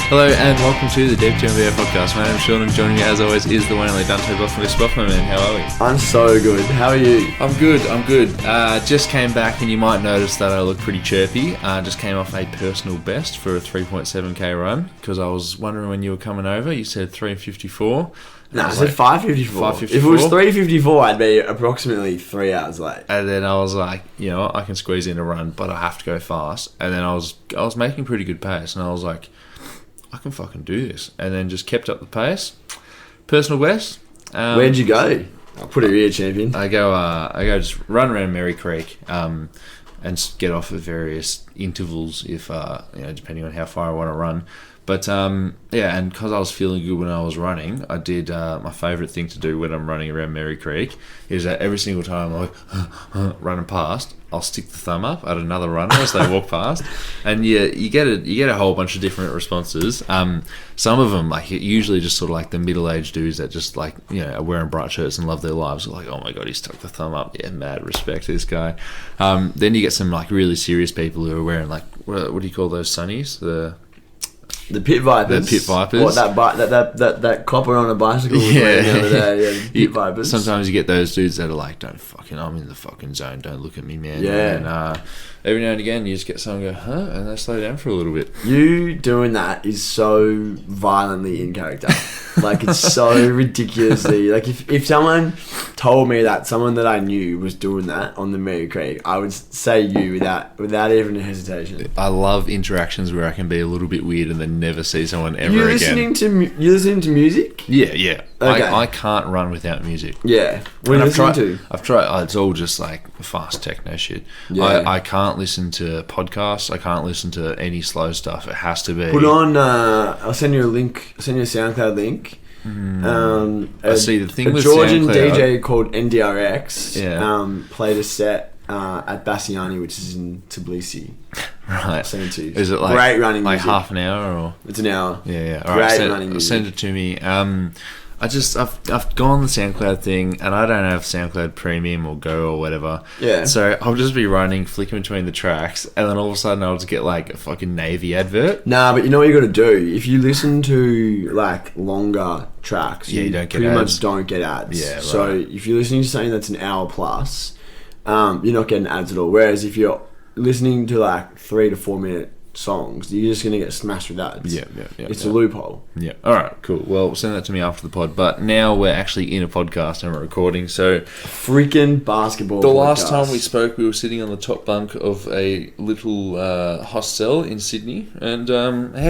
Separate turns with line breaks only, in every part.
Hello and welcome to the Deep to NBA podcast. My name is Sean and joining me as always is the one and only Dante Boffman, man. How are we?
I'm so good. How are you?
I'm good. Just came back and you might notice that I look pretty chirpy. Just came off a personal best for a 3.7k run because I was wondering when you were coming over. You said 3:54.
No, I said 5:54.
5:54.
If it was 3:54, I'd be approximately 3 hours late.
And then I was like, you know, I can squeeze in a run, but I have to go fast. And then I was making pretty good pace, and I was like, I can fucking do this. And then just kept up the pace. Personal best.
Where'd you go? I'll put it here, champion.
I go just run around Merry Creek, and get off at various intervals if depending on how far I want to run. But and because I was feeling good when I was running, I did my favourite thing to do when I'm running around Merry Creek is that every single time I'm like running past, I'll stick the thumb up at another runner as they walk past, and you get a whole bunch of different responses. Some of them, like usually just sort of like the middle-aged dudes that just like are wearing bright shirts and love their lives, are like, oh my god, he stuck the thumb up. Yeah, mad respect to this guy. Then you get some like really serious people who are wearing like what do you call those sunnies?
The Pit Vipers.
The Pit Vipers.
What, that copper on a bicycle was wearing the other day. Yeah, the Pit Vipers.
Sometimes you get those dudes that are like, I'm in the fucking zone, don't look at me, man.
Yeah.
And every now and again, you just get someone go, huh? And they slow down for a little bit.
You doing that is so violently in character. Like, it's so ridiculously... Like, if someone told me that someone that I knew was doing that on the Merry Creek, I would say you without even a hesitation.
I love interactions where I can be a little bit weird and then never see someone ever
You're
again.
You're listening to music?
Yeah.
Okay.
I can't run without music.
Yeah. What are you listening to?
I've tried. It's all just like fast techno shit.
Yeah.
I can't listen to podcasts. I can't listen to any slow stuff. It has to be...
Put on... I'll send you a link. I'll send you a SoundCloud link.
I see the thing
a
with
Georgian
SoundCloud,
DJ called NDRX played a set at Bassiani, which is in Tbilisi.
Right.
I'll send it to you.
Is it like
great running
like
music.
half an hour or?
It's an hour.
Yeah. All right.
Great running music.
Send it to me. I've gone the SoundCloud thing, and I don't have SoundCloud Premium or Go or whatever.
Yeah.
So I'll just be running, flicking between the tracks, and then all of a sudden I'll just get like a fucking Navy advert.
Nah, but you know what you got to do? If you listen to like longer tracks,
you don't get
pretty
ads.
much don't get ads.
Yeah, right.
So if you're listening to something that's an hour plus, you're not getting ads at all. Whereas if you're listening to like 3 to 4 minute songs, you're just gonna get smashed with ads.
Yeah.
It's a loophole.
Yeah. All right. Cool. Well, send that to me after the pod. But now we're actually in a podcast and we're recording. So
freaking basketball.
The
podcast.
last time we spoke, we were sitting on the top bunk of a little hostel in Sydney. And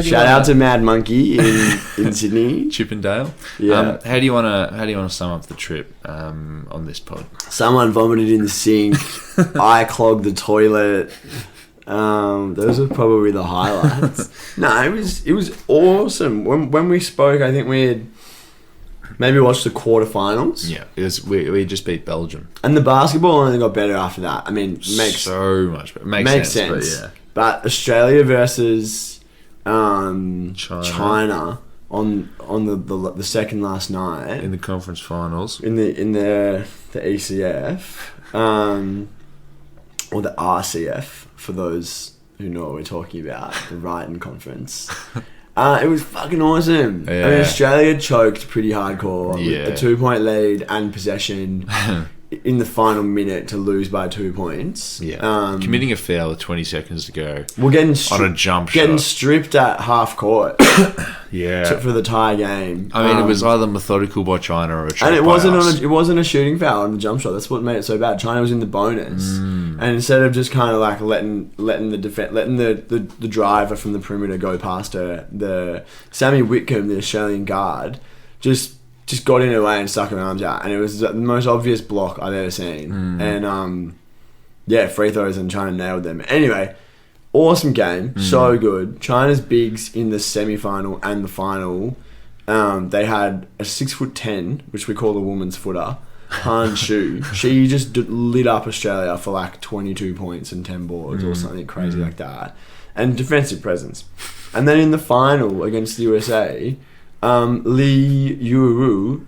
shout out to Mad Monkey in Sydney,
Chippendale.
Yeah.
How do you want to sum up the trip on this pod?
Someone vomited in the sink. I clogged the toilet. Those are probably the highlights. No, it was awesome. When we spoke, I think we had maybe watched the quarterfinals.
Yeah, we just beat Belgium,
and the basketball only got better after that. I mean, makes
so much better. Makes sense.
But Australia versus China on the second last night
in the conference finals
in the ECF or the RCF. For those who know what we're talking about, the Brighton Conference. It was fucking awesome.
Yeah.
I mean, Australia choked pretty hardcore with a 2-point lead and possession in the final minute to lose by 2 points.
Yeah. Committing a foul with 20 seconds to go.
We're getting
on a jump shot.
Getting stripped at half court. For the tie game.
I mean, it was either methodical by China or a choke
and it
by
wasn't
us.
it wasn't a shooting foul on the jump shot. That's what made it so bad. China was in the bonus, and instead of just kind of like letting the driver from the perimeter go past her, the Sammy Whitcomb, the Australian guard, just got in her way and stuck her arms out, and it was the most obvious block I've ever seen. And free throws, and China nailed them. Anyway. Awesome game, so good. China's bigs in the semi-final and the final, they had a 6'10", which we call a woman's footer, Han Shu. She just lit up Australia for like 22 points and 10 boards or something crazy like that, and defensive presence. And then in the final against the USA, Lee Yuuru,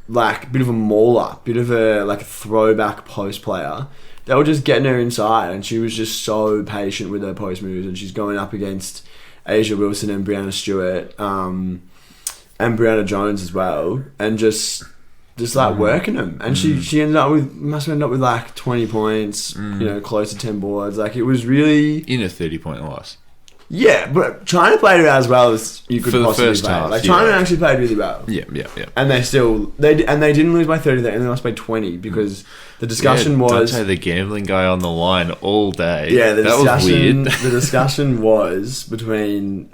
like bit of a mauler, bit of a like a throwback post player. They were just getting her inside, and she was just so patient with her post moves, and she's going up against Asia Wilson and Brianna Stewart, and Brianna Jones as well, and just like working them. And she must have ended up with like 20 points, close to 10 boards. Like, it was really
in a 30-point loss.
Yeah, but China played about as well as you could possibly play. Half, like, China actually played really well.
Yeah.
And they didn't lose by 30. They only lost by 20 because the discussion was
Dante, the gambling guy, on the line all day.
Yeah,
that was weird.
The discussion was between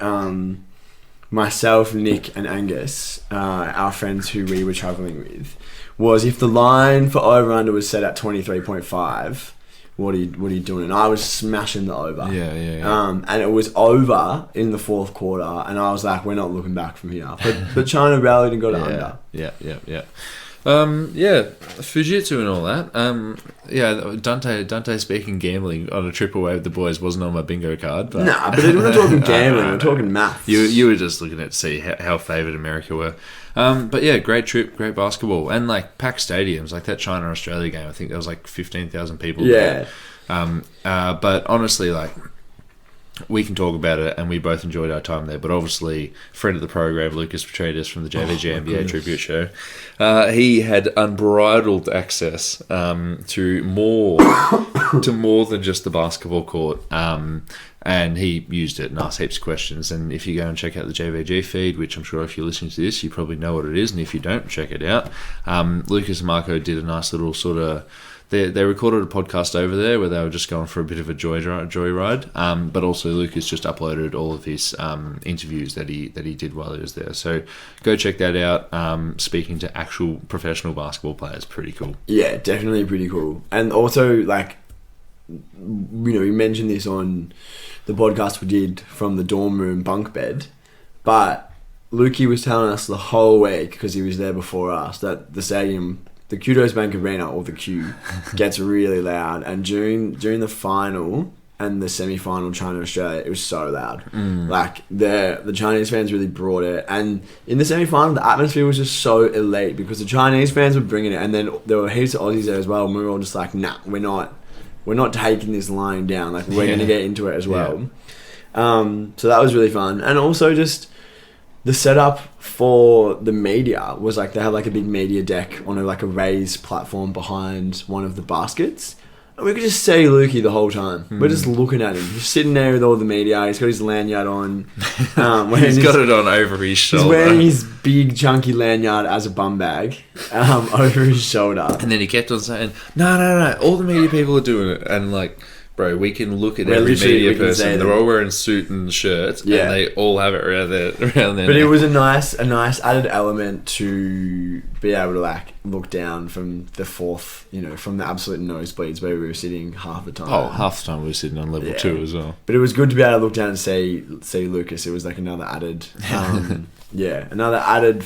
myself, Nick, and Angus, our friends who we were travelling with, was if the line for over under was set at 23.5. What are you doing? And I was smashing the over.
Yeah.
And it was over in the fourth quarter, and I was like, we're not looking back from here. But China rallied and got it under.
Yeah. Fujitsu and all that. Dante speaking gambling on a trip away with the boys wasn't on my bingo card. But
but we're not talking gambling. We're talking maths.
You were just looking at see how favoured America were. But yeah, great trip, great basketball, and like packed stadiums, like that China-Australia game. I think there was like 15,000 people.
Yeah.
There. But honestly, like, we can talk about it, and we both enjoyed our time there. But obviously, friend of the program, Lucas Petridis from the JVG NBA Tribute Show, he had unbridled access to more than just the basketball court. And he used it and asked heaps of questions. And if you go and check out the JVG feed, which I'm sure if you're listening to this, you probably know what it is. And if you don't, check it out. Lucas and Marco did a nice little sort of... They recorded a podcast over there where they were just going for a bit of a joyride. But also Lucas just uploaded all of his interviews that he did while he was there. So go check that out. Speaking to actual professional basketball players, pretty cool.
Yeah, definitely pretty cool. And also, like, we mentioned this on the podcast we did from the dorm room bunk bed, but Lukey was telling us the whole week, because he was there before us, that the stadium, the Kudos Bank Arena, or the Q, gets really loud. And during the final and the semi-final China-Australia, it was so loud. Like, the Chinese fans really brought it. And in the semi-final, the atmosphere was just so elite because the Chinese fans were bringing it, and then there were heaps of Aussies there as well, and we were all just like, nah, we're not taking this line down. Like, we're going to get into it as well. So that was really fun. And also just the setup for the media was like, they had like a big media deck on a raised platform behind one of the baskets. And we could just see Lukey the whole time. We're just looking at him. He's sitting there with all the media. He's got his lanyard on.
He's got it on over his shoulder.
He's wearing his big chunky lanyard as a bum bag over his shoulder.
And then he kept on saying, no, all the media people are doing it. And like, bro, we can look at every media person. They're all wearing suit and shirts, and they all have it around there.
But it was a nice added element to be able to like look down from the fourth, from the absolute nosebleeds where we were sitting half the time.
Oh, half the time we were sitting on level 2 as well.
But it was good to be able to look down and see Lucas. It was like another added... another added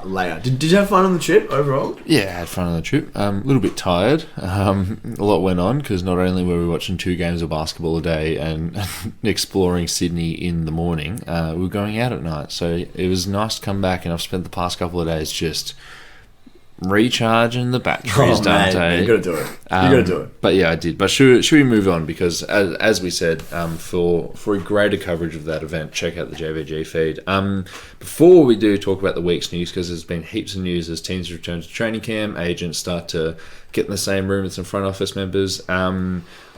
layer. Did you have fun on the trip overall?
Yeah, I had fun on the trip. A little bit tired. A lot went on because not only were we watching 2 games of basketball a day and exploring Sydney in the morning, we were going out at night. So it was nice to come back, and I've spent the past couple of days just recharging the batteries, Dante.
Man, you gotta do it. You gotta do it.
But yeah, I did. But should we move on? Because as we said, for a greater coverage of that event, check out the JVG feed. Before we do talk about the week's news, because there's been heaps of news as teams return to training camp, agents start to get in the same room with some front office members.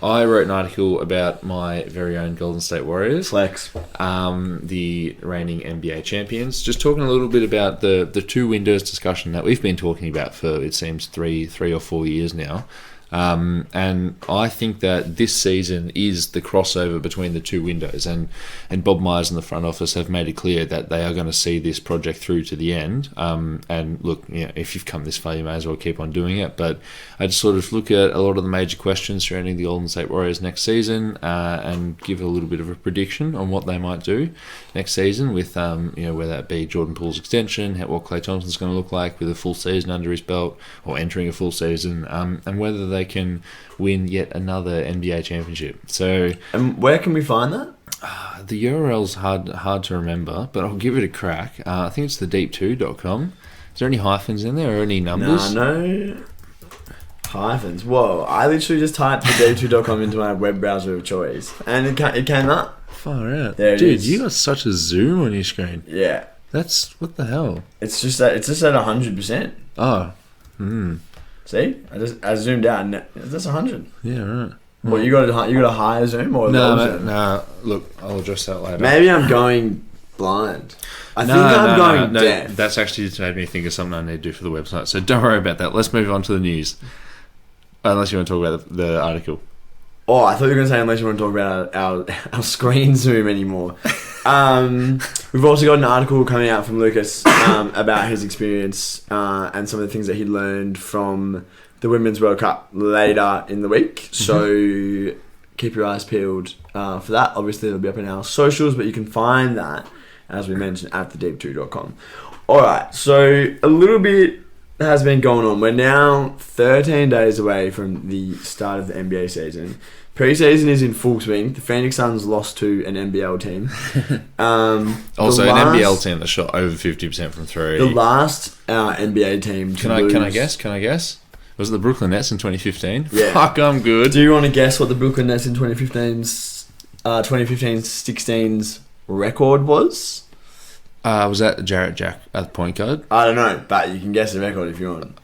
I wrote an article about my very own Golden State Warriors.
Flex.
The reigning NBA champions. Just talking a little bit about the 2 windows discussion that we've been talking about for, it seems, three or 4 years now. And I think that this season is the crossover between the 2 windows, and Bob Myers and the front office have made it clear that they are going to see this project through to the end. And look, if you've come this far, you may as well keep on doing it. But I just sort of look at a lot of the major questions surrounding the Golden State Warriors next season, and give a little bit of a prediction on what they might do next season with, whether that be Jordan Poole's extension, what Klay Thompson's going to look like with a full season under his belt, or entering a full season, and whether they can win yet another NBA championship. So,
and where can we find that?
The URL's hard to remember, but I'll give it a crack. I think it's thedeep2.com. Is there any hyphens in there or any numbers?
No hyphens. Whoa! I literally just typed thedeep2.com into my web browser of choice, and it came up.
Far out.
There it
Dude,
is.
you got such a zoom on your screen.
Yeah.
That's... What the hell?
It's just at 100%.
Oh.
See? I zoomed out and that's 100.
Yeah, right.
What, you got a higher zoom or a lower zoom?
No. Look, I'll adjust that later.
Maybe I'm going blind. I think I'm going deaf.
That's actually just made me think of something I need to do for the website. So don't worry about that. Let's move on to the news. Unless you want to talk about the article.
Oh, I thought you were going to say unless you want to talk about our screen zoom anymore. We've also got an article coming out from Lucas about his experience and some of the things that he learned from the Women's World Cup later in the week. So keep your eyes peeled for that. Obviously, it'll be up in our socials, but you can find that, as we mentioned, at thedeep2.com. All right, so a little bit has been going on. We're now 13 days away from the start of the NBA season. Pre-season is in full swing. The Phoenix Suns lost to an NBL team.
Also, an NBL team that shot over 50% from three.
The last NBA team to lose...
Can I guess? Was it the Brooklyn Nets in 2015?
Yeah.
Fuck, I'm good.
Do you want to guess what the Brooklyn Nets in 2015-16's record was?
Was that Jarrett Jack at the point guard?
I don't know, but you can guess the record if you want.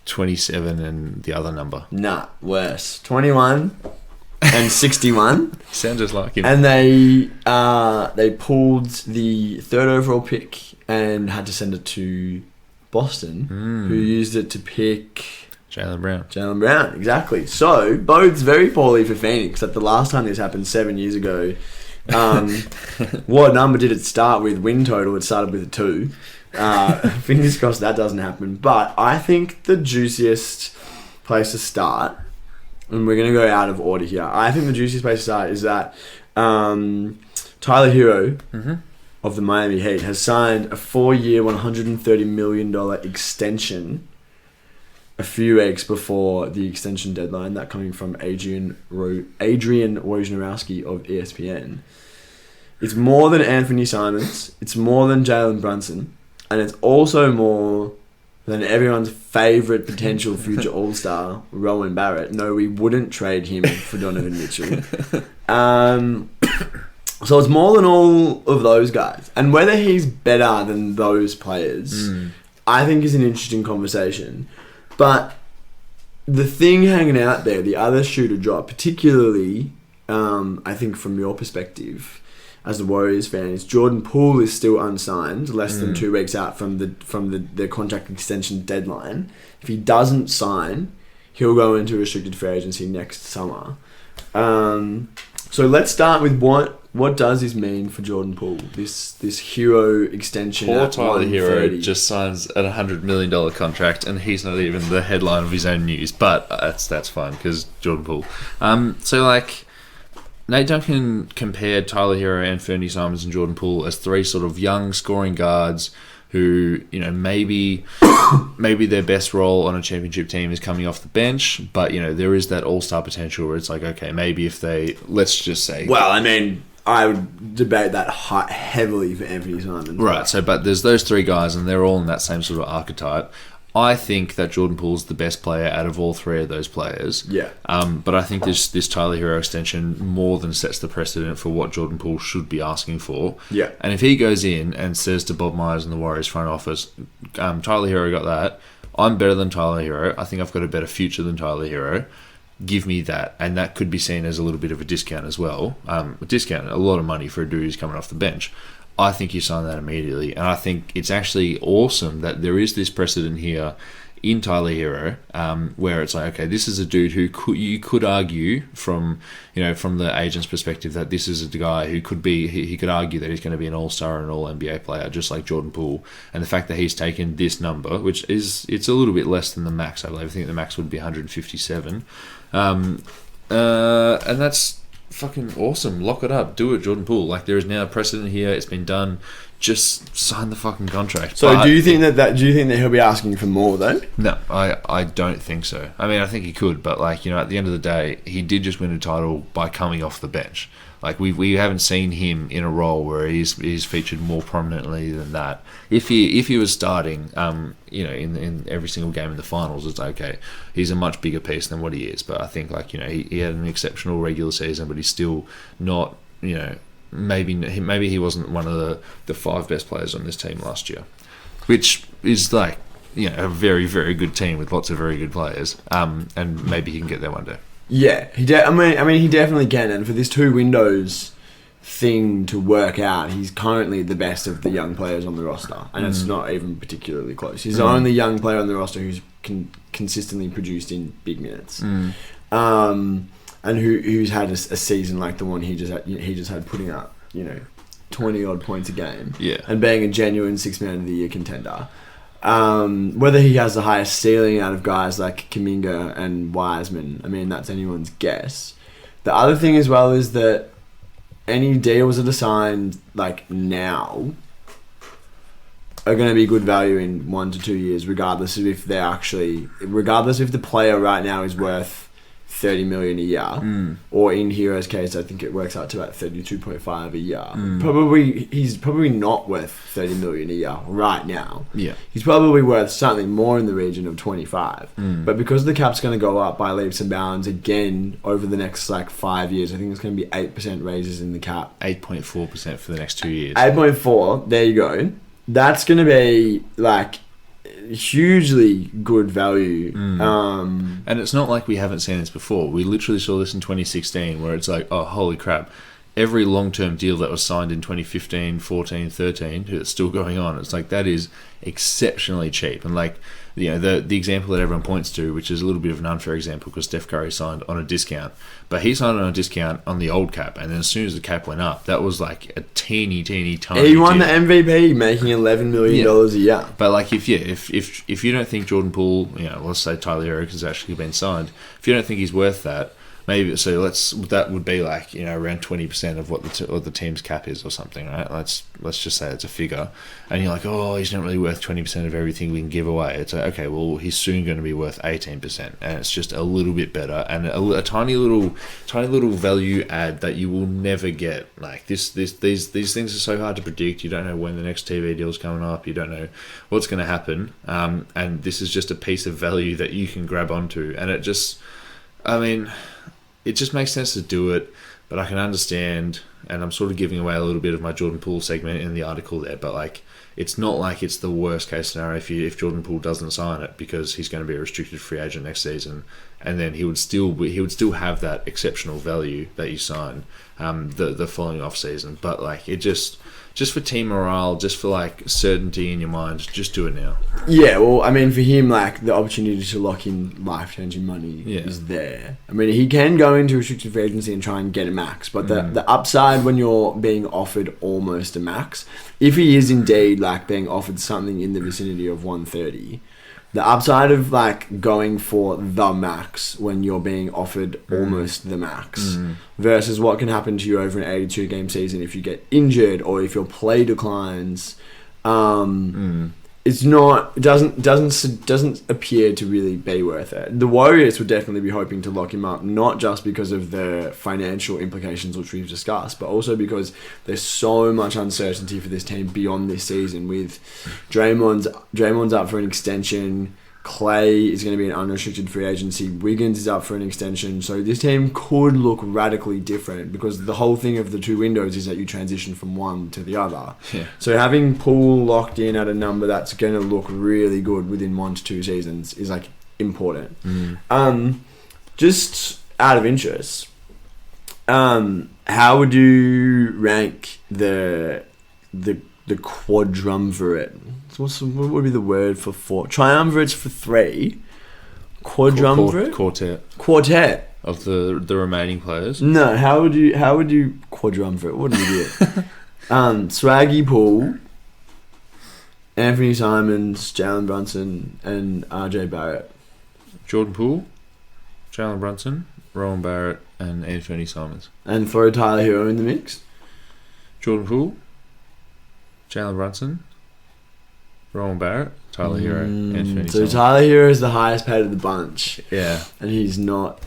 27 and the other number.
Nah, worse. 21 and 61.
Sound just like him.
And they pulled the third overall pick and had to send it to Boston, who used it to pick...
Jaylen
Brown, exactly. So, bodes very poorly for Phoenix. That the last time this happened 7 years ago, what number did it start with? Win total, it started with a 2. Fingers crossed that doesn't happen. But I think the juiciest place to start, and we're going to go out of order here, I think the juiciest place to start is that Tyler Herro of the Miami Heat has signed a 4-year, $130 million extension a few weeks before the extension deadline. That coming from Adrian Wojnarowski of ESPN. It's more than Anthony Simons. It's more than Jalen Brunson. And it's also more than everyone's favourite potential future All-Star, Rowan Barrett. No, we wouldn't trade him for Donovan Mitchell. So it's more than all of those guys. And whether he's better than those players, I think is an interesting conversation. But the thing hanging out there, the other shoe to drop, particularly, I think from your perspective as a Warriors fan, is Jordan Poole is still unsigned, less than 2 weeks out from the contract extension deadline. If he doesn't sign, he'll go into restricted free agency next summer. So let's start with what does this mean for Jordan Poole? This hero extension.
Poor
at
Tyler
130.
Herro just signs a $100 million contract, and he's not even the headline of his own news. But that's fine because Jordan Poole. So like Nate Duncan compared Tyler Herro, Anthony Simons, and Jordan Poole as three sort of young scoring guards who, maybe their best role on a championship team is coming off the bench, but there is that all-star potential where it's like, okay, maybe if they, let's just say,
well, I mean, I would debate that heavily for Anthony Simons.
Right, but there's those three guys, and they're all in that same sort of archetype. I think that Jordan Poole's the best player out of all three of those players.
Yeah.
But I think this Tyler Herro extension more than sets the precedent for what Jordan Poole should be asking for.
Yeah.
And if he goes in and says to Bob Myers and the Warriors front office, Tyler Herro got that, I'm better than Tyler Herro, I think I've got a better future than Tyler Herro, give me that. And that could be seen as a little bit of a discount as well. A lot of money for a dude who's coming off the bench. I think you sign that immediately, and I think it's actually awesome that there is this precedent here in Tyler Herro, where it's like, okay, this is a dude who you could argue from the agent's perspective that this is a guy who could be, he could argue that he's going to be an all-star and an all-NBA player, just like Jordan Poole, and the fact that he's taken this number, which is, it's a little bit less than the max, I believe. I think the max would be 157, and that's fucking awesome. Lock it up. Do it, Jordan Poole. Like, there is now a precedent here. It's been done. Just sign the fucking contract.
So do you think that he'll be asking for more though?
No, I don't think so. I mean, I think he could, but like, at the end of the day, he did just win a title by coming off the bench. Like, we haven't seen him in a role where he's featured more prominently than that. If he was starting, in every single game in the finals, it's okay. He's a much bigger piece than what he is. But I think, like, he had an exceptional regular season, but he's still not, maybe he wasn't one of the 5 best players on this team last year, which is like, a very, very good team with lots of very good players. And maybe he can get there one day.
Yeah, he definitely can. And for this 2 windows thing to work out, he's currently the best of the young players on the roster, and it's not even particularly close. He's the only young player on the roster who's consistently produced in big minutes, and who's had a season like the one he just had, putting up 20 odd points a game, and being a genuine 6 man of the year contender. Whether he has the highest ceiling out of guys like Kuminga and Wiseman, I mean, that's anyone's guess. The other thing as well is that any deals that are signed like now are going to be good value in 1 to 2 years, regardless if the player right now is worth $30 million a year, or in Hero's case, I think it works out to about 32.5 a year. He's probably not worth $30 million a year right now. Yeah, he's probably worth something more in the region of 25. But because the cap's going to go up by leaps and bounds again over the next 5 years, I think it's going to be 8% raises in the cap.
8.4% for the next 2 years.
8.4. There you go. That's going to be hugely good value.
And it's not like we haven't seen this before. We literally saw this in 2016, where it's like, oh, holy crap. Every long-term deal that was signed in 2015, 14, 13, it's still going on. It's like, that is exceptionally cheap. And the example that everyone points to, which is a little bit of an unfair example because Steph Curry signed on a discount, but he signed on a discount on the old cap, and then as soon as the cap went up, that was like a tiny
he won the MVP, making $11 million a year.
But if you don't think Jordan Poole, let's say Tyler Herro has actually been signed, if you don't think he's worth that, maybe that would be around 20% of what the team's cap is or something, right? Let's just say it's a figure, and you're like, oh, he's not really worth 20% of everything we can give away. It's like, okay, well, he's soon going to be worth 18%, and it's just a little bit better and a tiny little value add that you will never get. Like these things are so hard to predict. You don't know when the next TV deal's coming up. You don't know what's going to happen, and this is just a piece of value that you can grab onto, and it just makes sense to do it, but I can understand, and I'm sort of giving away a little bit of my Jordan Poole segment in the article there, but it's not like it's the worst case scenario if Jordan Poole doesn't sign it, because he's going to be a restricted free agent next season, and then he would still have that exceptional value that you sign the following off season. But it just for team morale, just for certainty in your mind, just do it now. Yeah, well, for him, the opportunity to lock in life-changing money is there. He can go into restricted free agency and try and get a max, but the upside when you're being offered almost a max, if he is indeed being offered something in the vicinity of 130, the upside of going for the max when you're being offered almost the max versus what can happen to you over an 82 game season if you get injured or if your play declines, it doesn't appear to really be worth it. The Warriors would definitely be hoping to lock him up, not just because of the financial implications which we've discussed, but also because there's so much uncertainty for this team beyond this season. With Draymond's up for an extension, Clay is going to be an unrestricted free agency, Wiggins is up for an extension, so this team could look radically different, because the whole thing of the 2 windows is that you transition from one to the other. So having Poole locked in at a number that's going to look really good within 1 to 2 seasons is important. Just out of interest, how would you rank the quadrumvirate? So what would be the word for 4? Triumvirates for 3. Quadrumvirate? Quartet. Of the remaining players?
No, how would you quadrumvirate? What an idiot. Swaggy Poole, Anthony Simons, Jalen Brunson, and RJ Barrett.
Jordan Poole, Jalen Brunson, Rowan Barrett, and Anthony Simons.
And throw Tyler Herro in the mix?
Jordan Poole, Jalen Brunson, Rowan Barrett, Tyler Herro, Anthony
So Tyler Herro is the highest paid of the bunch.
Yeah.
And he's not.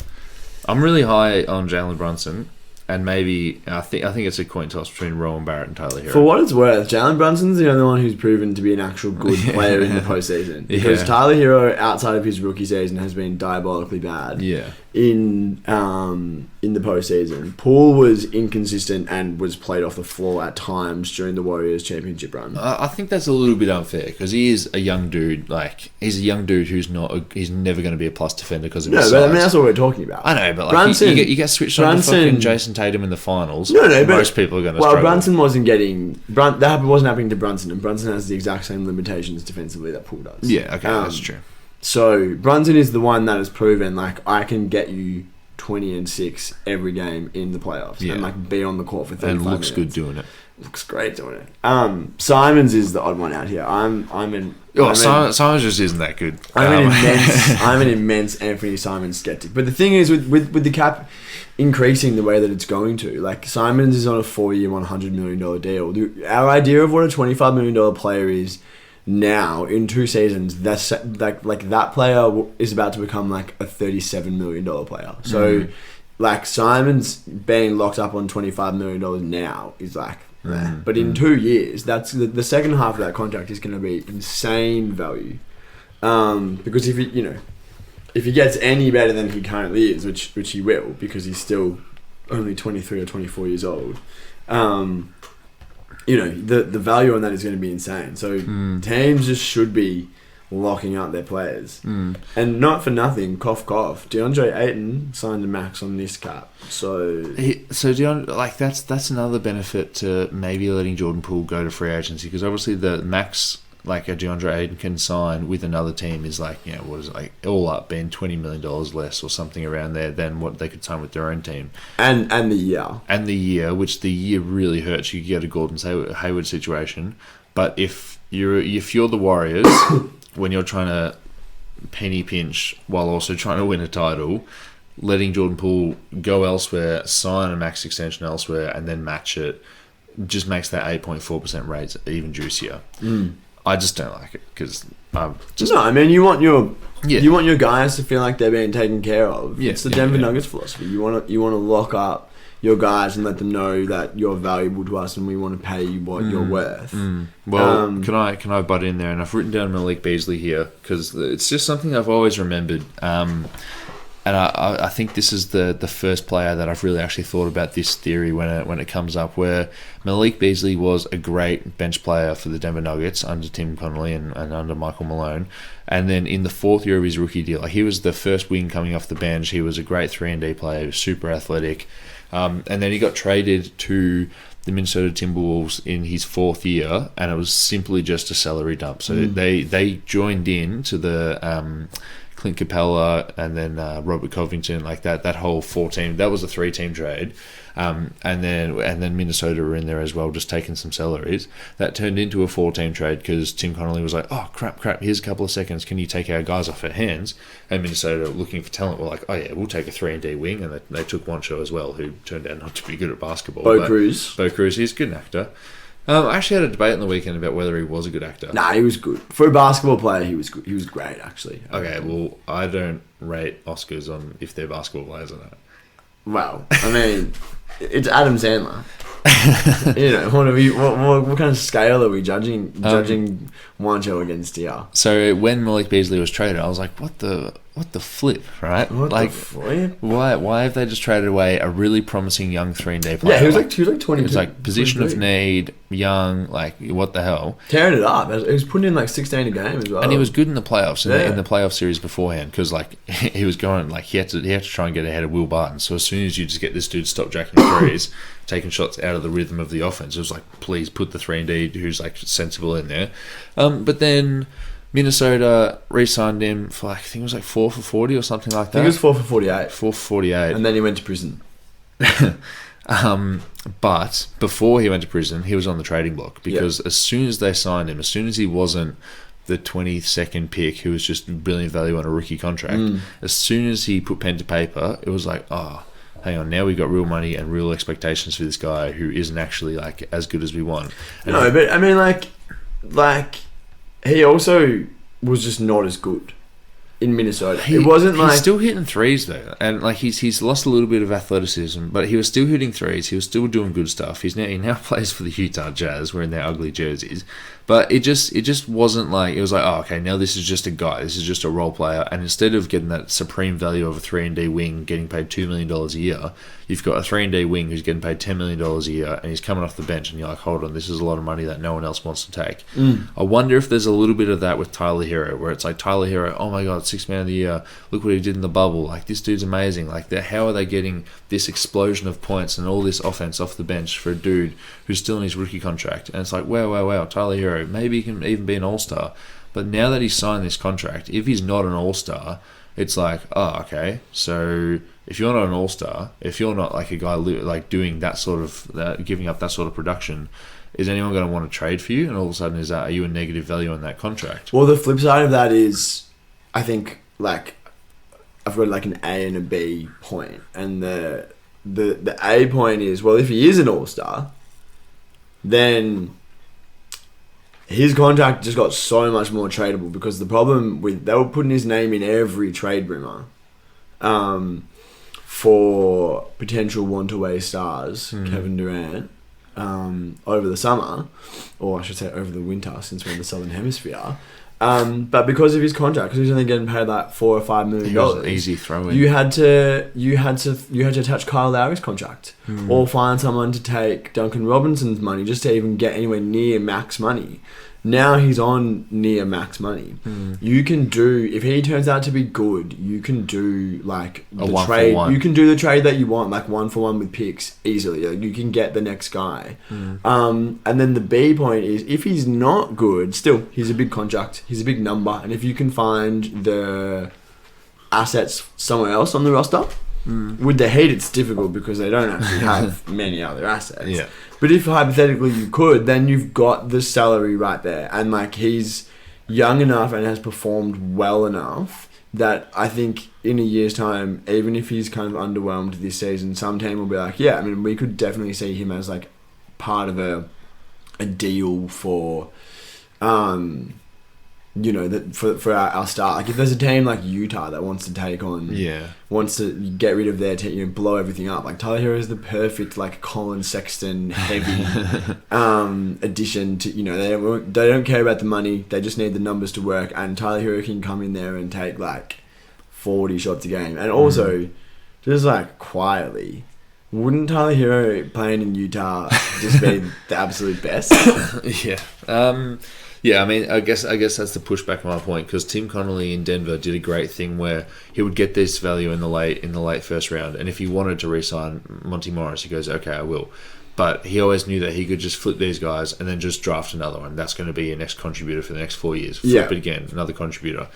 I'm really high on Jalen Brunson. And maybe I think it's a coin toss between Rowan Barrett and Tyler Herro.
For what it's worth, Jalen Brunson's the only one who's proven to be an actual good player in the postseason. Because Tyler Herro, outside of his rookie season, has been diabolically bad.
Yeah.
In the postseason, Poole was inconsistent and was played off the floor at times during the Warriors championship run.
I think that's a little bit unfair because he is a young dude. Like he's a young dude who's he's never going to be a plus defender because of his size.
But I mean that's what we're talking about.
I know, but like Brunson, you get switched on to fucking Jason Tatum in the finals. But most people are going to struggle.
Brunson wasn't getting that wasn't happening to Brunson, and Brunson has the exact same limitations defensively that Poole does.
Yeah, okay, that's true.
So Brunson is the one that has proven like I can get you 20 and 6 every game in the playoffs and like be on the court for 35 minutes.
And looks good doing it.
Looks great doing it. Simons is the odd one out here.
Simons just isn't that good.
I'm an immense Anthony Simons skeptic. But the thing is with the cap increasing the way that it's going to, like Simons is on a 4-year, $100 million deal. Our idea of what a $25 million player is now in 2 seasons, that's like that player is about to become like a $37 million player. So like Simons being locked up on $25 million now is like but in 2 years, that's the second half of that contract is going to be insane value. Because if he gets any better than he currently is, which he will, because he's still only 23 or 24 years old, the value on that is going to be insane. So teams just should be locking out their players. And not for nothing, cough cough, DeAndre Ayton signed a max on this cap. So
that's another benefit to maybe letting Jordan Poole go to free agency, because obviously the max like a DeAndre Ayton can sign with another team is like, what is it, like all up being $20 million less or something around there than what they could sign with their own team.
And the year.
And the year, which the year really hurts. You get a Gordon Hayward situation. But if you're the Warriors, when you're trying to penny pinch while also trying to win a title, letting Jordan Poole go elsewhere, sign a max extension elsewhere, and then match it just makes that 8.4% rate even juicier. I just don't like it because
you want your guys to feel like they're being taken care of. It's the Denver Nuggets philosophy. You want to lock up your guys and let them know that you're valuable to us and we want to pay you what you're worth.
Well, can I butt in there? And I've written down Malik Beasley here because it's just something I've always remembered. And I think this is the first player that I've really actually thought about this theory when it comes up, where Malik Beasley was a great bench player for the Denver Nuggets under Tim Connolly and under Michael Malone. And then in the 4th year of his rookie deal, he was the first wing coming off the bench. He was a great 3-and-D player. He was super athletic. And then he got traded to the Minnesota Timberwolves in his 4th year, and it was simply just a salary dump. So they joined in to the Clint Capella and then Robert Covington, like that whole 4-team. That was a 3-team trade, and then Minnesota were in there as well, just taking some salaries. That turned into a 4-team trade because Tim Connolly was like, "Oh crap! Here's a couple of seconds. Can you take our guys off our hands?" And Minnesota, looking for talent, were like, "Oh yeah, we'll take a 3-and-D wing." And they took Wancho as well, who turned out not to be good at basketball.
Bo Cruz,
he's a good actor. I actually had a debate on the weekend about whether he was a good actor.
Nah, he was good. For a basketball player, he was good. He was great, actually.
Okay, well, I don't rate Oscars on if they're basketball players or not.
Well, I mean, it's Adam Sandler. What kind of scale are we judging Wancho against here?
So when Malik Beasley was traded, I was like, what the flip, right?
What the flip?
Why have they just traded away a really promising young 3-and-D player?
Yeah, he was like 22.
He was like position 23. Of need, young, like what the hell?
Tearing it up. He was putting in like 16 a game as well.
And he was good in the playoffs, in the playoff series beforehand, because like he was going, like he had to try and get ahead of Will Barton. So as soon as you just get this dude stop jacking threes, taking shots out of the rhythm of the offense, it was like, please put the 3-and-D who's like sensible in there. But then Minnesota re-signed him for like, I think it was like 4 for 40 or something like that.
I think it was 4 for 48.
4 for 48.
And then he went to prison.
But before he went to prison, he was on the trading block because as soon as they signed him, as soon as he wasn't the 22nd pick who was just brilliant value on a rookie contract, as soon as he put pen to paper, it was like, hang on, now we've got real money and real expectations for this guy who isn't actually like as good as we want. And
but I mean, like he also was just not as good. in Minnesota. It wasn't
he's
like
still hitting threes though, and like he's lost a little bit of athleticism, but he was still hitting threes. He was still doing good stuff. He now plays for the Utah Jazz, wearing their ugly jerseys. But it just wasn't like, it was like, oh, okay, now this is just a guy. This is just a role player. And instead of getting that supreme value of a 3-and-D wing getting paid $2 million a year, you've got a 3-and-D wing who's getting paid $10 million a year, and he's coming off the bench, and you're like, hold on, this is a lot of money that no one else wants to take. I wonder if there's a little bit of that with Tyler Herro, where it's like, Tyler Herro, oh my God, sixth man of the year, look what he did in the bubble. Like, this dude's amazing. Like, how are they getting this explosion of points and all this offense off the bench for a dude who's still in his rookie contract? And it's like, wow, Tyler Herro, maybe he can even be an all-star. But now that he's signed this contract, if he's not an all-star, it's like, oh, okay, so if you're not an all-star, if you're not like a guy like doing that sort of, giving up that sort of production, is anyone going to want to trade for you? And all of a sudden, are you a negative value on that contract?
Well, the flip side of that is, I think, like, I've got like an A and a B point, and the A point is, well, if he is an all-star, then his contract just got so much more tradable, because the problem with, they were putting his name in every trade rumor for potential want-away stars, Kevin Durant, over the summer, or I should say over the winter, since we're in the Southern Hemisphere. But because of his contract, because he's only getting paid like $4 or $5 million,
easy throw-in.
you had to attach Kyle Lowry's contract, or find someone to take Duncan Robinson's money just to even get anywhere near max money. Now he's on near max money. You can do, if he turns out to be good, you can do like the trade. You can do the trade that you want, like 1-for-1 with picks easily. Like, you can get the next guy. And then the B point is, if he's not good, still he's a big contract. He's a big number, and if you can find the assets somewhere else on the roster. With the Heat, it's difficult because they don't actually have many other assets.
Yeah.
But if hypothetically you could, then you've got the salary right there. And like, he's young enough and has performed well enough that I think in a year's time, even if he's kind of underwhelmed this season, some team will be like, yeah, I mean, we could definitely see him as like part of a deal for, you know, that for our star. Like, if there's a team like Utah that wants to take on, wants to get rid of their team, you know, blow everything up. Like, Tyler Herro is the perfect like Colin Sexton heavy addition to, you know, they don't care about the money, they just need the numbers to work, and Tyler Herro can come in there and take like 40 shots a game. And also, just like quietly, wouldn't Tyler Herro playing in Utah just be the absolute best?
Yeah, I mean, I guess that's the pushback on my point, because Tim Connolly in Denver did a great thing where he would get this value in the late first round, and if he wanted to re-sign Monty Morris, he goes, okay, I will. But he always knew that he could just flip these guys and then just draft another one. That's going to be your next contributor for the next 4 years. Flip it again, another contributor.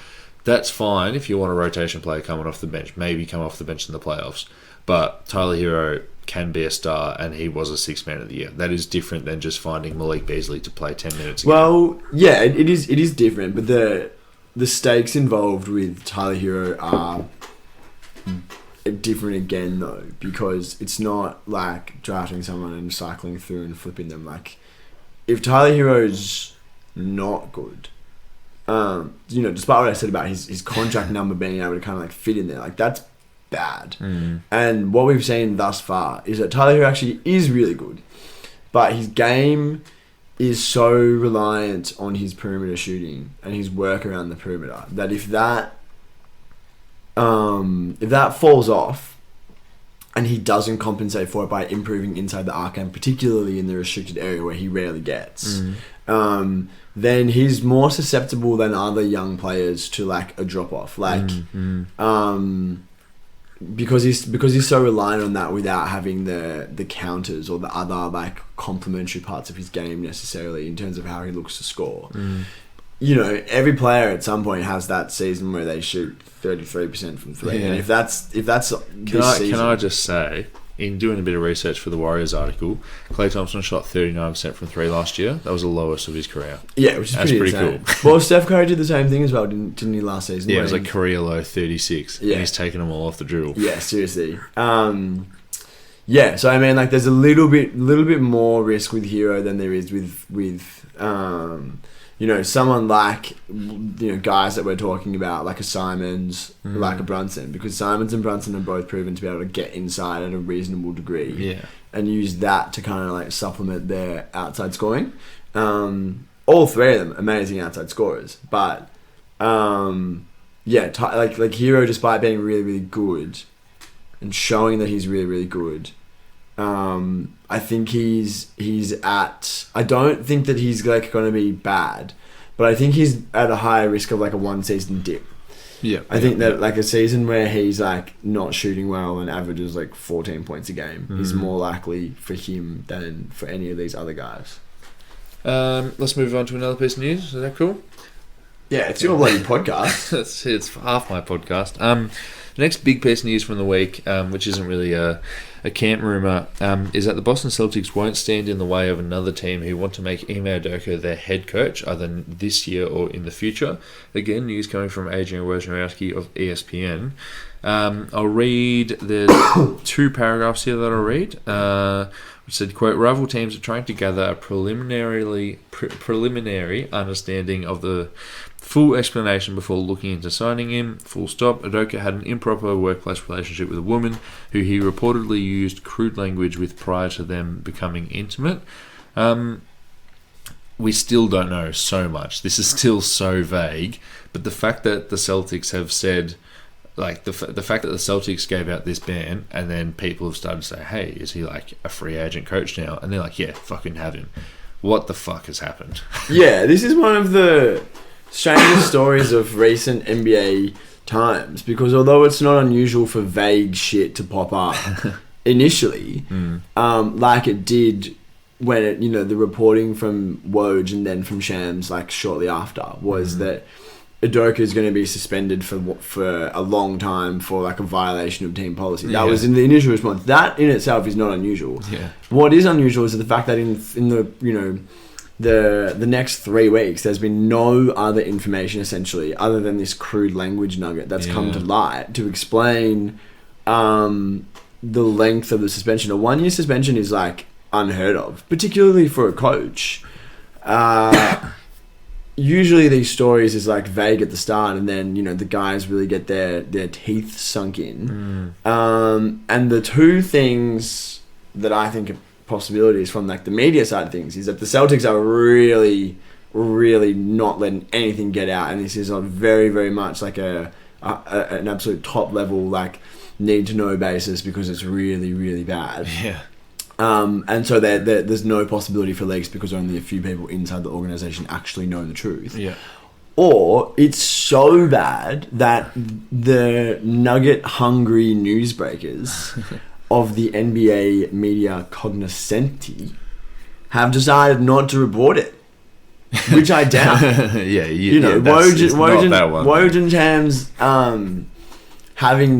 That's fine if you want a rotation player coming off the bench, maybe come off the bench in the playoffs. But Tyler Herro can be a star, and he was a sixth man of the year. That is different than just finding Malik Beasley to play 10 minutes again.
Well, yeah, it is different, but the stakes involved with Tyler Herro are different again, though, because it's not like drafting someone and cycling through and flipping them. Like, if Tyler Herro's not good, you know, despite what I said about his contract number being able to kind of like fit in there, like, that's bad. And what we've seen thus far is that Tyler Herro actually is really good, but his game is so reliant on his perimeter shooting and his work around the perimeter that if that falls off and he doesn't compensate for it by improving inside the arc, and particularly in the restricted area where he rarely gets, then he's more susceptible than other young players to like a drop off. Like, because he's so reliant on that without having the counters or the other like complementary parts of his game necessarily in terms of how he looks to score. You know, every player at some point has that season where they shoot 33% from three, and if that's
can I just say, in doing a bit of research for the Warriors article, Klay Thompson shot 39% from three last year. That was the lowest of his career.
Yeah, which is pretty cool. Well, Steph Curry did the same thing as well, didn't he, last season?
Yeah, it was like career low 36, and he's taken them all off the dribble.
Yeah, seriously. Yeah, so I mean, like, there's a little bit more risk with Herro than there is with someone like, guys that we're talking about, like a Simons, like a Brunson, because Simons and Brunson are both proven to be able to get inside at a reasonable degree.
Yeah.
And use that to kind of like supplement their outside scoring. All three of them amazing outside scorers, but like Herro, despite being really, really good and showing that he's really, really good, I think he's at. I don't think that he's like going to be bad, but I think he's at a higher risk of like a one season dip.
Yeah,
I think that like a season where he's like not shooting well and averages like 14 points a game is more likely for him than for any of these other guys.
Let's move on to another piece of news. Is that cool?
Yeah, it's your bloody podcast.
It's half my podcast. The next big piece of news from the week, which isn't really a camp rumour, is that the Boston Celtics won't stand in the way of another team who want to make Ime Udoka their head coach, either this year or in the future. Again, news coming from Adrian Wojnarowski of ESPN. I'll read, there's 2 paragraphs here that I'll read. Which said, quote, rival teams are trying to gather a preliminary understanding of the full explanation before looking into signing him. Full stop. Udoka had an improper workplace relationship with a woman who he reportedly used crude language with prior to them becoming intimate. We still don't know so much. This is still so vague. But the fact that the Celtics have said... Like, the fact that the Celtics gave out this ban and then people have started to say, hey, is he like a free agent coach now? And they're like, yeah, fucking have him. What the fuck has happened? Yeah,
this is one of the strangest stories of recent NBA times, because although it's not unusual for vague shit to pop up initially, like it did when it, the reporting from Woj and then from Shams like shortly after was that Udoka is going to be suspended for a long time for like a violation of team policy. That was in the initial response. That in itself is not unusual.
Yeah.
What is unusual is the fact that in the the next 3 weeks there's been no other information essentially other than this crude language nugget that's come to light to explain the length of the suspension. A 1-year suspension is like unheard of, particularly for a coach. Usually these stories is like vague at the start and then, the guys really get their teeth sunk in. And the 2 things that I think are possibilities from like the media side of things is that the Celtics are really, really not letting anything get out. And this is on very, very much like an absolute top level, like need to know basis because it's really, really bad.
Yeah.
And so there's no possibility for leaks because only a few people inside the organization actually know the truth.
Yeah.
Or it's so bad that the nugget-hungry newsbreakers of the NBA media cognoscenti have decided not to report it, which I doubt. Woj and Shams having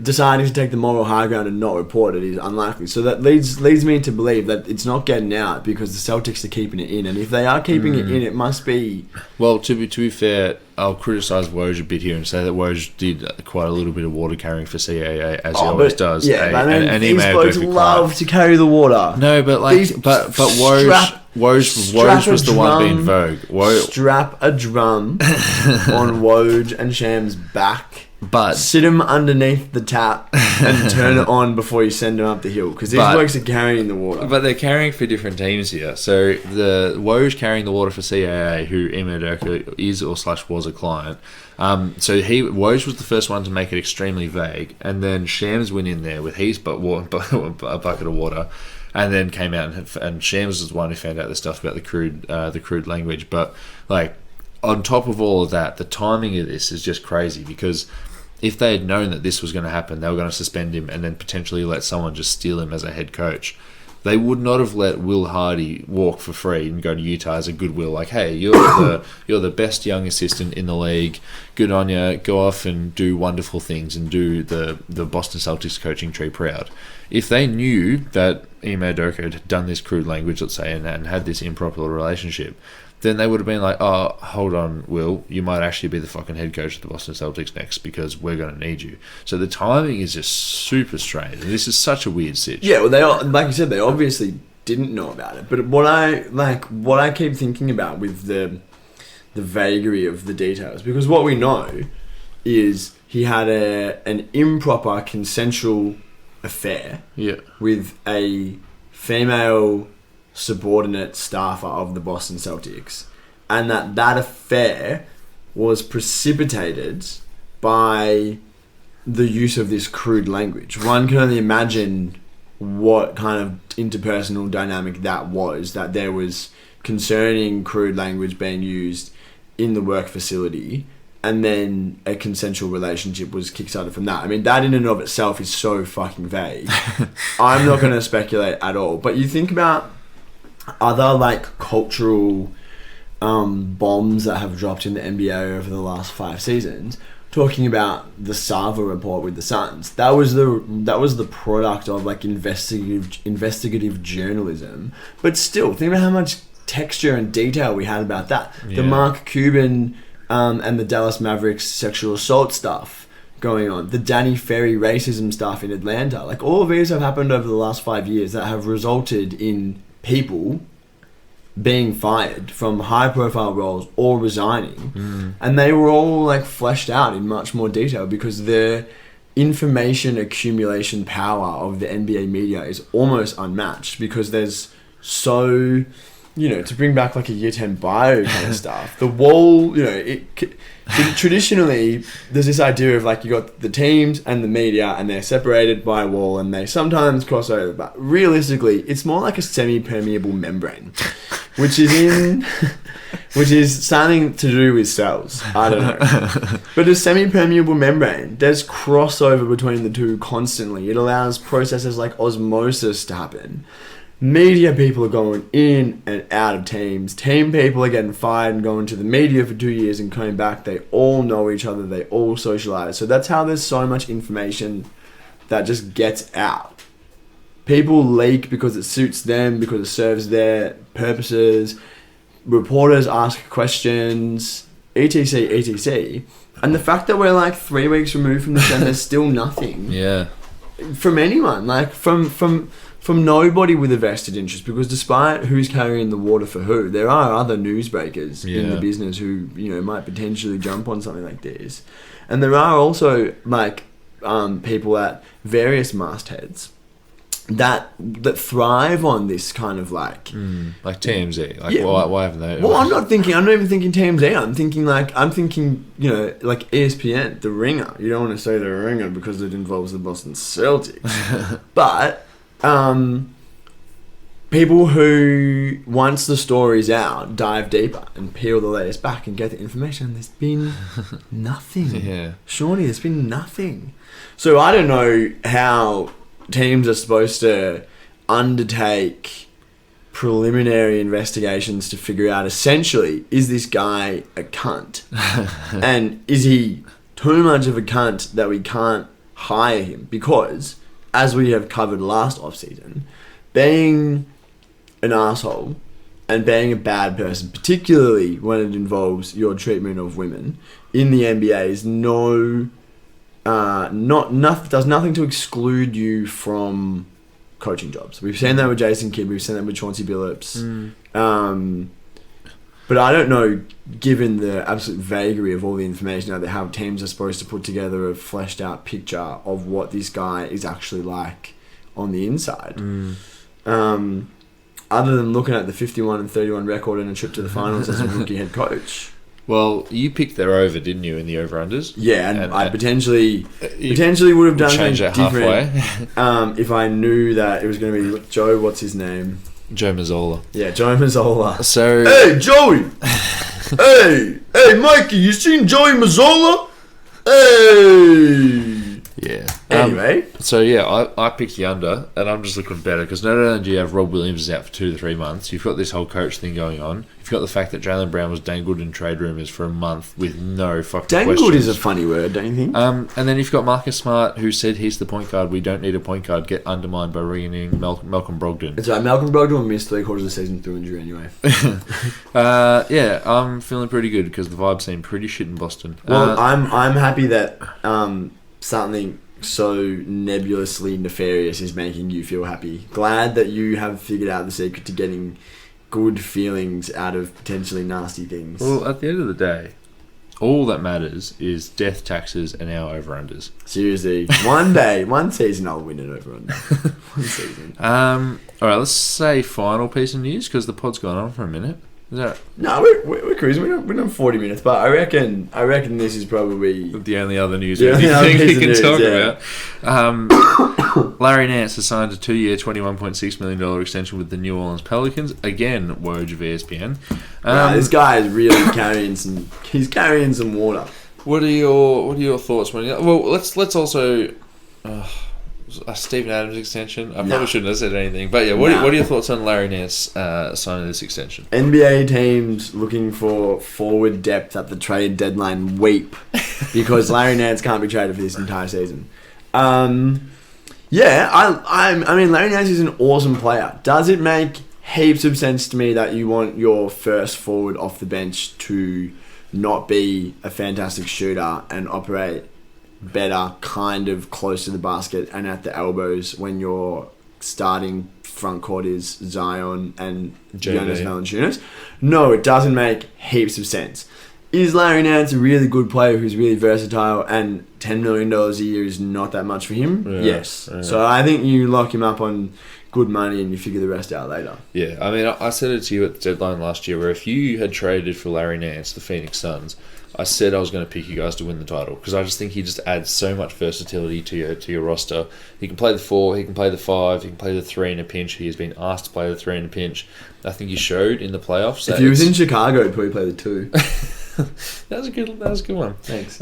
deciding to take the moral high ground and not report it is unlikely. So that leads me to believe that it's not getting out because the Celtics are keeping it in. And if they are keeping it in, it must be...
Well, to be fair, I'll criticise Woj a bit here and say that Woj did quite a little bit of water carrying for CAA, as he always does.
Yeah, and these blokes love to carry the water.
No, but like... But Woj was the one being vogue.
Strap a drum on Woj and Shams' back.
But
sit them underneath the tap and turn it on before you send them up the hill because these blokes are carrying the water.
But they're carrying for different teams here. So the Woj carrying the water for CAA, who Ime Udoka is or / was a client. So Woj was the first one to make it extremely vague, and then Shams went in there with his a bucket of water, and then came out and Shams was the one who found out the stuff about the crude language. But like, on top of all of that, the timing of this is just crazy because if they had known that this was going to happen, they were going to suspend him and then potentially let someone just steal him as a head coach. They would not have let Will Hardy walk for free and go to Utah as a goodwill. Like, hey, you're the best young assistant in the league. Good on you. Go off and do wonderful things and do the Boston Celtics coaching tree proud. If they knew that Ime Udoka had done this crude language, let's say, and had this improper relationship, then they would have been like, oh, hold on, Will, you might actually be the fucking head coach of the Boston Celtics next because we're going to need you. So the timing is just super strange. And this is such a weird situation.
Yeah, well, they like you said, they obviously didn't know about it. But what I keep thinking about with the the vagary of the details, because what we know is he had an improper consensual affair with a female subordinate staffer of the Boston Celtics, and that affair was precipitated by the use of this crude language. One can only imagine what kind of interpersonal dynamic that was, that there was concerning crude language being used in the work facility, and then a consensual relationship was kickstarted from that. I mean, that in and of itself is so fucking vague. I'm not going to speculate at all. But you think about other like cultural bombs that have dropped in the NBA over the last 5 seasons. Talking about the Sava report with the Suns, that was the product of like investigative journalism. But still, think about how much texture and detail we had about that. Yeah. The Mark Cuban and the Dallas Mavericks sexual assault stuff going on, the Danny Ferry racism stuff in Atlanta. Like, all of these have happened over the last 5 years that have resulted in people being fired from high-profile roles or resigning, and they were all like fleshed out in much more detail because the information accumulation power of the NBA media is almost unmatched, because there's so, to bring back like a year 10 bio kind of stuff, the wall, traditionally there's this idea of like you got the teams and the media and they're separated by a wall and they sometimes cross over, but realistically it's more like a semi-permeable membrane, which is something to do with cells. I don't know. But a semi-permeable membrane, there's crossover between the two constantly. It allows processes like osmosis to happen. Media people are going in and out of teams. Team people are getting fired and going to the media for 2 years and coming back. They all know each other. They all socialize. So that's how there's so much information that just gets out. People leak because it suits them, because it serves their purposes. Reporters ask questions, etc, etc. And the fact that we're like 3 weeks removed from this and there's still nothing from anyone, like from nobody with a vested interest, because despite who's carrying the water for who, there are other newsbreakers in the business who, might potentially jump on something like this. And there are also like people at various mastheads that thrive on this kind of like
TMZ. Why haven't they?
Well, I'm not even thinking TMZ. I'm thinking like ESPN, The Ringer. You don't want to say The Ringer because it involves the Boston Celtics. But people who, once the story's out, dive deeper and peel the layers back and get the information. There's been nothing.
Yeah.
Surely there's been nothing. So I don't know how teams are supposed to undertake preliminary investigations to figure out, essentially, is this guy a cunt? And is he too much of a cunt that we can't hire him? Because, as we have covered last off-season, being an asshole and being a bad person, particularly when it involves your treatment of women in the NBA, is does nothing to exclude you from coaching jobs. We've seen that with Jason Kidd. We've seen that with Chauncey Billups. But I don't know, given the absolute vagary of all the information out there, how teams are supposed to put together a fleshed out picture of what this guy is actually like on the inside. Other than looking at the 51-31 record and a trip to the finals as a rookie head coach.
Well, you picked their over, didn't you, in the over-unders?
Yeah, and I potentially would have done something different if I knew that it was going to be Joe, what's his name?
Joe Mazzola.
Yeah, Joe Mazzola.
So,
hey, Joey! hey, Mikey, you seen Joey Mazzola? Hey!
Yeah.
Anyway.
I picked the under, and I'm just looking better, because not only do you have Rob Williams out for 2 to 3 months, you've got this whole coach thing going on. You've got the fact that Jaylen Brown was dangled in trade rumours for a month with no fucking
dangled
questions.
Is a funny word, don't you think?
And then you've got Marcus Smart, who said he's the point guard. We don't need a point guard. Get undermined by bringing in Malcolm Brogdon.
That's right. Malcolm Brogdon missed 3/4 of the season through injury anyway.
I'm feeling pretty good because the vibes seem pretty shit in Boston.
Well, I'm happy that something so nebulously nefarious is making you feel happy. Glad that you have figured out the secret to getting good feelings out of potentially nasty things.
Well, at the end of the day, all that matters is death, taxes, and our over-unders.
Seriously, one season I'll win an over-under. One season.
All right, let's say final piece of news because the pod's gone on for a minute. Is that
No, we're cruising. We're done 40 minutes, but I reckon this is probably
the only other news
Yeah, the only
we
piece
can
of
talk
news,
about? Larry Nance has signed a 2-year, $21.6 million extension with the New Orleans Pelicans. Again, Woj of ESPN.
this guy is really carrying some. He's carrying some water.
What are your thoughts? Well, let's also. A Steven Adams extension. I probably shouldn't have said anything, but yeah. What are your thoughts on Larry Nance signing this extension?
NBA teams looking for forward depth at the trade deadline weep because Larry Nance can't be traded for this entire season. I mean, Larry Nance is an awesome player. Does it make heaps of sense to me that you want your first forward off the bench to not be a fantastic shooter and operate better, kind of close to the basket and at the elbows when your starting front court is Zion and Jonas Valanciunas? No, it doesn't make heaps of sense. Is Larry Nance a really good player who's really versatile and $10 million a year is not that much for him?
Yeah,
yes.
yeah.
So I think you lock him up on good money and you figure the rest out later.
Yeah, I mean, I said it to you at the deadline last year where if you had traded for Larry Nance, the Phoenix Suns, I said I was going to pick you guys to win the title because I just think he just adds so much versatility to your roster. He can play the 4, he can play the 5, he can play the 3 in a pinch. He has been asked to play the 3 in a pinch. I think he showed in the playoffs.
If he was in Chicago, he'd probably play the 2.
That was a good one.
Thanks.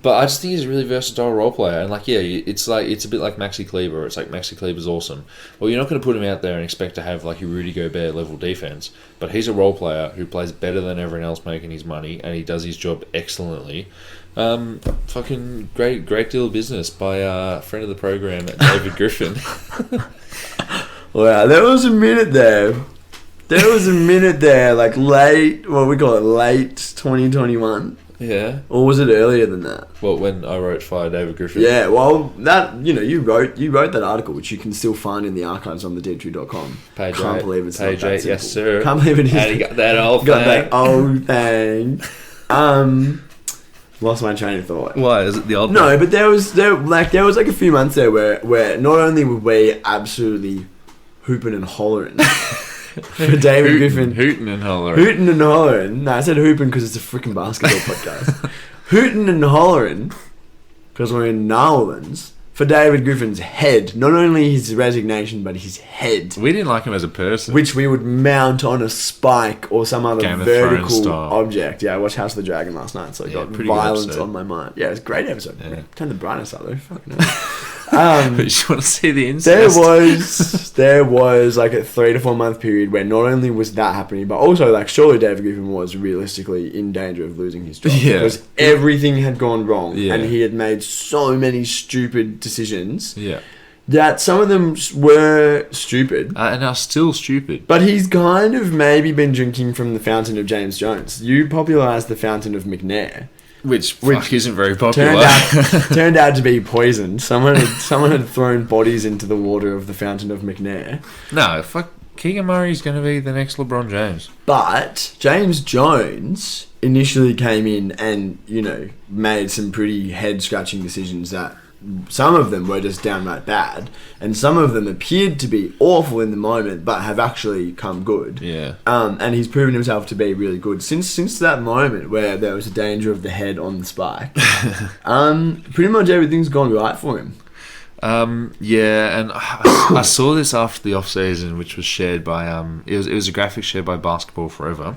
But I just think he's a really versatile role player, and it's a bit like Maxi Kleber. It's like Maxi Kleber's awesome. Well, you're not going to put him out there and expect to have like a Rudy Gobert level defense, but he's a role player who plays better than everyone else making his money, and he does his job excellently. Fucking great deal of business by a friend of the program, David Griffin.
Wow, there was a minute there. Like late 2021.
Yeah.
Or was it earlier than that?
Well, when I wrote Fire David Griffin.
Yeah, well, that you wrote that article, which you can still find in the archives on the Can't believe it's
page
not that
8,
simple.
yes sir.
Can't believe it is.
And he got that old
thing. Lost my train of thought.
Why is it the old?
No, but there was like a few months there where not only were we absolutely hooping and hollering. For David Griffin.
Hootin' and hollering.
No, I said hooping because it's a freaking basketball podcast. Hootin' and hollering because we're in New Orleans for David Griffin's head. Not only his resignation, but his head.
We didn't like him as a person.
Which we would mount on a spike or some other
Game of
vertical
Thrones style
object. Yeah, I watched House of the Dragon last night, so I got violence on my mind. Yeah, it's a great episode.
Yeah.
Turn the brightness up though. Fucking
you just want to see the incest.
There was like a 3 to 4 month period where not only was that happening, but also like surely David Griffin was realistically in danger of losing his job because everything had gone wrong and he had made so many stupid decisions.
Yeah.
That some of them were stupid.
And are still stupid.
But he's kind of maybe been drinking from the fountain of James Jones. You popularised the fountain of McNair.
Which isn't very popular.
Turned out to be poisoned. Someone had thrown bodies into the water of the fountain of McNair.
No, Keegan Murray's going to be the next LeBron James.
But James Jones initially came in and, made some pretty head-scratching decisions that some of them were just downright bad, and some of them appeared to be awful in the moment, but have actually come good.
Yeah.
And he's proven himself to be really good since that moment where there was a danger of the head on the spike. Pretty much everything's gone right for him.
Yeah, and I saw this after the off season, which was shared by it was a graphic shared by Basketball Forever.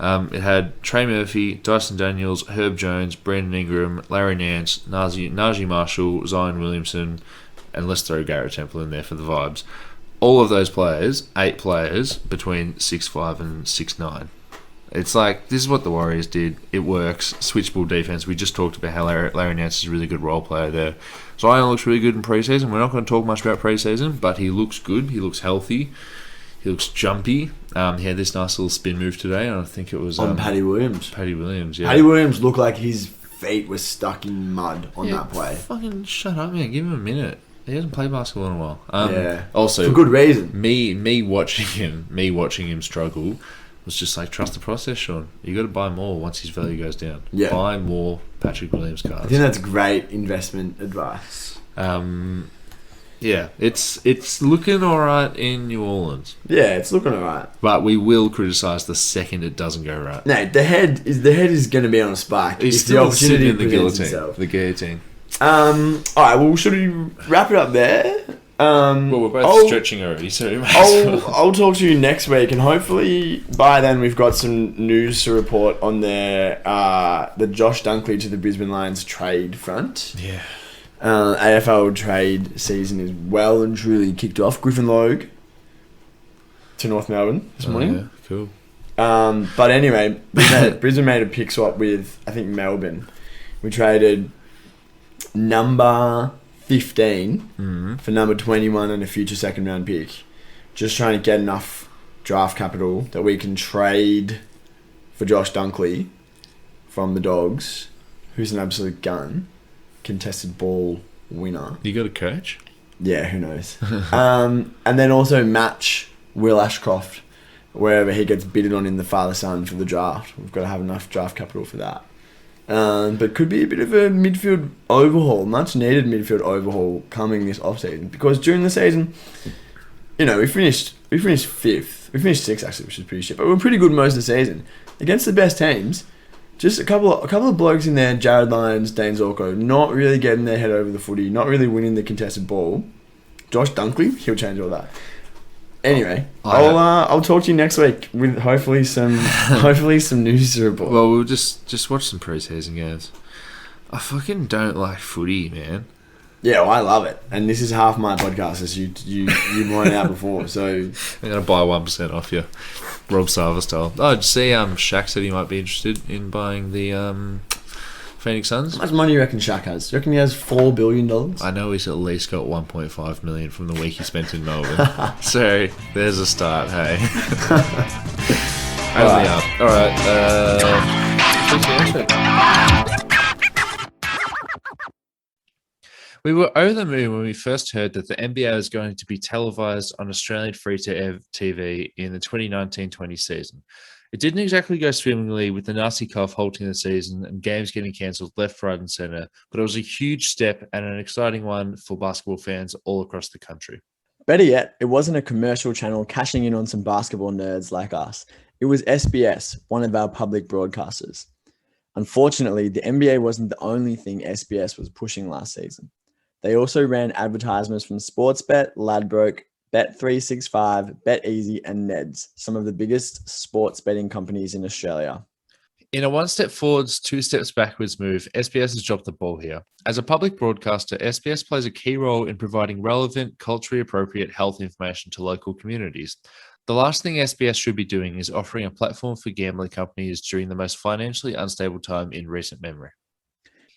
It had Trey Murphy, Dyson Daniels, Herb Jones, Brandon Ingram, Larry Nance, Najee Marshall, Zion Williamson, and let's throw Garrett Temple in there for the vibes. All of those players, 8 players between 6'5" and 6'9". It's like, this is what the Warriors did. It works. Switchable defense. We just talked about how Larry Nance is a really good role player there. Zion looks really good in preseason. We're not going to talk much about preseason, but he looks good. He looks healthy. He looks jumpy. He had this nice little spin move today, and I think it was...
on Patty Williams.
Patty Williams, yeah.
Patty Williams looked like his feet were stuck in mud on that play.
Fucking shut up, man. Give him a minute. He hasn't played basketball in a while.
Yeah.
Also,
For good reason.
me watching him struggle was just like, trust the process, Sean. You got to buy more once his value goes down.
Yeah.
Buy more Patrick Williams cards.
I think that's great investment advice.
Yeah, it's looking alright in New Orleans,
Yeah, it's looking alright.
but we will criticise the second it doesn't go right.
No, the head is going to be on a spike.
He's
if
still
the
sitting
opportunity
in the
presents
guillotine.
itself.
The guillotine.
Alright, well, should we wrap it up there?
Well, we're both stretching already, so we might as well.
I'll talk to you next week, and hopefully by then we've got some news to report on the Josh Dunkley to the Brisbane Lions trade front.
Yeah.
AFL trade season is well and truly kicked off. Griffin Logue to North Melbourne this morning.
Yeah, cool.
But anyway, Brisbane made a pick swap with, I think, Melbourne. We traded number 15 for number 21 and a future second round pick. Just trying to get enough draft capital that we can trade for Josh Dunkley from the Dogs, who's an absolute gun. Contested ball winner.
You got a coach?
Yeah, who knows? And then also match Will Ashcroft wherever he gets bidded on in the father-son for the draft. We've got to have enough draft capital for that. But could be a bit of a midfield overhaul, much needed midfield overhaul coming this off-season. Because during the season, you know, we finished fifth. We finished sixth actually, which is pretty shit. But we were pretty good most of the season. Against the best teams, just a couple of blokes in there, Jared Lyons, Dane Zorko, not really getting their head over the footy, not really winning the contested ball. Josh Dunkley, he'll change all that. Anyway, I'll talk to you next week with hopefully some news to report.
Well, we'll just watch some pre-season games. I fucking don't like footy, man.
Yeah, well, I love it, and this is half my podcast, as you pointed out before. So
I'm gonna buy 1% off you, Rob Sarver style. Oh, did you see? Shaq said he might be interested in buying the Phoenix Suns.
How much money do you reckon Shaq has? Do you reckon he has $4 billion?
I know he's at least got 1.5 million from the week he spent in Melbourne. So there's a start. Hey. Only up. All right. We were over the moon when we first heard that the NBA was going to be televised on Australian free-to-air TV in the 2019-20 season. It didn't exactly go swimmingly, with the nasty cough halting the season and games getting cancelled left, right and centre, but it was a huge step and an exciting one for basketball fans all across the country.
Better yet, it wasn't a commercial channel cashing in on some basketball nerds like us. It was SBS, one of our public broadcasters. Unfortunately, the NBA wasn't the only thing SBS was pushing last season. They also ran advertisements from Sportsbet, Ladbrokes, Bet365, BetEasy, and Neds, some of the biggest sports betting companies in Australia.
In a one-step forwards, two steps backwards move, SBS has dropped the ball here. As a public broadcaster, SBS plays a key role in providing relevant, culturally appropriate health information to local communities. The last thing SBS should be doing is offering a platform for gambling companies during the most financially unstable time in recent memory.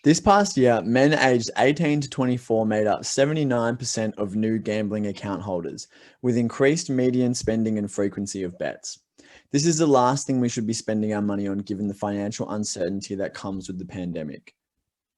This past year, men aged 18 to 24 made up 79% of new gambling account holders, with increased median spending and frequency of bets. This is the last thing we should be spending our money on given the financial uncertainty that comes with the pandemic.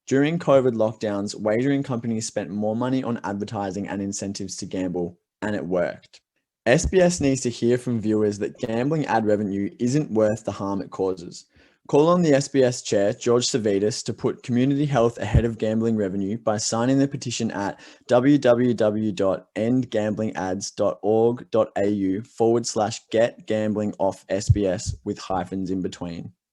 During COVID lockdowns, wagering companies spent more money on advertising and incentives to gamble, and it worked. SBS needs to hear from viewers that gambling ad revenue isn't worth the harm it causes. Call on the SBS chair, George Savitas, to put community health ahead of gambling revenue by signing the petition at www.endgamblingads.org.au/get gambling off SBS with hyphens in between.